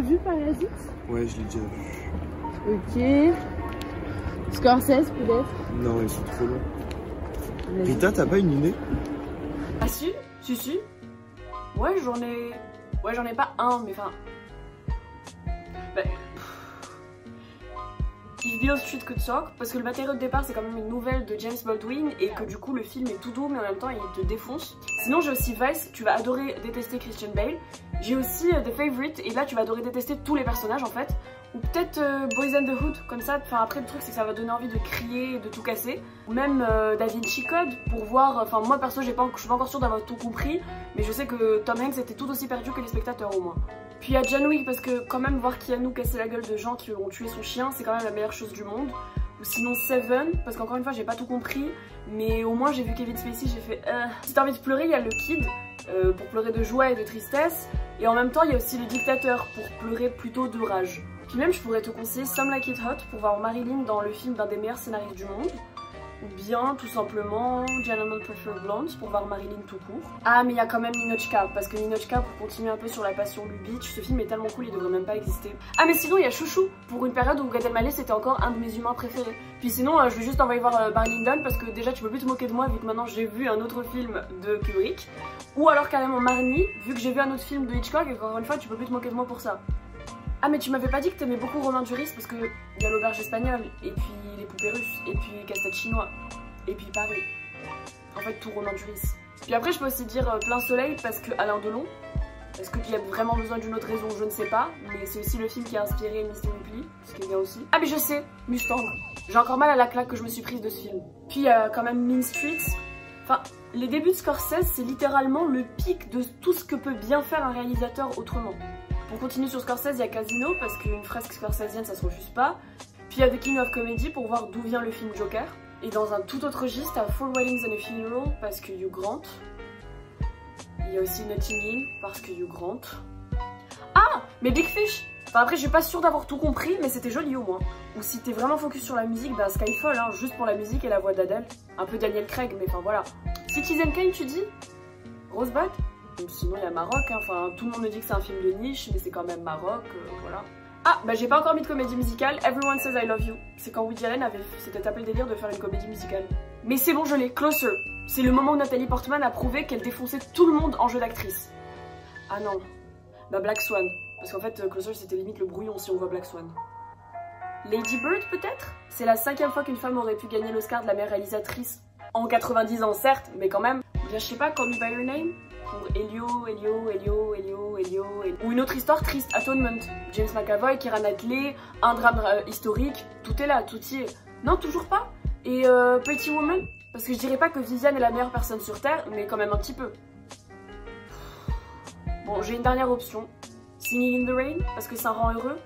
déjà vu Parasite? Ouais, je l'ai déjà vu. Ok. Scorsese peut-être? Non, ils sont trop longs. Rita, t'as pas une idée? Ah si, si. Ouais, j'en ai... Ouais, j'en ai pas un, mais enfin... Bah... If Beale Street Could Talk, parce que le matériau de départ c'est quand même une nouvelle de James Baldwin et que du coup le film est tout doux mais en même temps il te défonce. Sinon j'ai aussi Vice, tu vas adorer détester Christian Bale. J'ai aussi The Favourite et là tu vas adorer détester tous les personnages en fait. Ou peut-être Boys and the Hood, comme ça, enfin après le truc c'est que ça va donner envie de crier et de tout casser. Ou même Da Vinci Code pour voir, enfin moi perso je suis pas encore sûre d'avoir tout compris, mais je sais que Tom Hanks était tout aussi perdu que les spectateurs au moins. Puis il y a John Wick parce que quand même voir Keanu casser la gueule de gens qui ont tué son chien c'est quand même la meilleure chose du monde. Ou sinon Seven, parce qu'encore une fois j'ai pas tout compris, mais au moins j'ai vu Kevin Spacey, j'ai fait Si t'as envie de pleurer, il y a le Kid, pour pleurer de joie et de tristesse, et en même temps il y a aussi le Dictateur pour pleurer plutôt de rage. Puis même je pourrais te conseiller Some Like It Hot pour voir Marilyn dans le film d'un des meilleurs scénaristes du monde. Ou bien tout simplement Gentlemen Prefer Blondes pour voir Marilyn tout court. Ah mais il y a quand même Ninochka, parce que Ninochka pour continuer un peu sur la passion Lubitsch, ce film est tellement cool il devrait même pas exister. Ah mais sinon il y a Chouchou, pour une période où Gad Elmaleh c'était encore un de mes humains préférés. Puis sinon je vais juste envoyer voir Barry Lyndon parce que déjà tu peux plus te moquer de moi vu que maintenant j'ai vu un autre film de Kubrick. Ou alors carrément Marnie, vu que j'ai vu un autre film de Hitchcock et encore une fois tu peux plus te moquer de moi pour ça. Ah mais tu m'avais pas dit que t'aimais beaucoup Romain Duris parce que il y a l'auberge espagnole, et puis les poupées russes, et puis casse-tête chinois, et puis Paris. En fait tout Romain Duris. Puis après je peux aussi dire Plein Soleil parce que Alain Delon. Est-ce qu'il y a vraiment besoin d'une autre raison? Je ne sais pas, mais c'est aussi le film qui a inspiré Mister Ripley, ce qui est bien aussi. Ah mais je sais, Mustang. J'ai encore mal à la claque que je me suis prise de ce film. Puis il y a quand même Mean Streets. Enfin, les débuts de Scorsese c'est littéralement le pic de tout ce que peut bien faire un réalisateur autrement. Pour continuer sur Scorsese, il y a Casino, parce qu'une fresque scorsesienne ça se refuse pas. Puis il y a The King of Comedy pour voir d'où vient le film Joker. Et dans un tout autre registre, t'as Four Weddings and a Funeral parce que Hugh Grant. Il y a aussi Notting Hill parce que Hugh Grant. Ah, mais Big Fish. Enfin après je suis pas sûre d'avoir tout compris, mais c'était joli au moins. Ou si t'es vraiment focus sur la musique, bah Skyfall, hein, juste pour la musique et la voix d'Adèle. Un peu Daniel Craig, mais enfin voilà. Citizen Kane tu dis? Rosebud? Sinon il y a Maroc, hein. Enfin tout le monde me dit que c'est un film de niche, mais c'est quand même Maroc, voilà. Ah, bah j'ai pas encore mis de comédie musicale, Everyone Says I Love You. C'est quand Woody Allen s'était tapé le délire de faire une comédie musicale. Mais c'est bon, je l'ai, Closer. C'est le moment où Nathalie Portman a prouvé qu'elle défonçait tout le monde en jeu d'actrice. Ah non, bah Black Swan. Parce qu'en fait, Closer c'était limite le brouillon si on voit Black Swan. Lady Bird peut-être? C'est la 5e fois qu'une femme aurait pu gagner l'Oscar de la meilleure réalisatrice. En 90 ans certes, mais quand même. Bien je sais pas, Call Me By Your Name? Pour Elio. Ou une autre histoire triste, Atonement. James McAvoy, Keira Knightley, un drame historique, tout est là, tout y est. Non, toujours pas. Et Pretty Woman? Parce que je dirais pas que Viviane est la meilleure personne sur Terre, mais quand même un petit peu. Bon, j'ai une dernière option. Singing in the Rain, parce que ça rend heureux.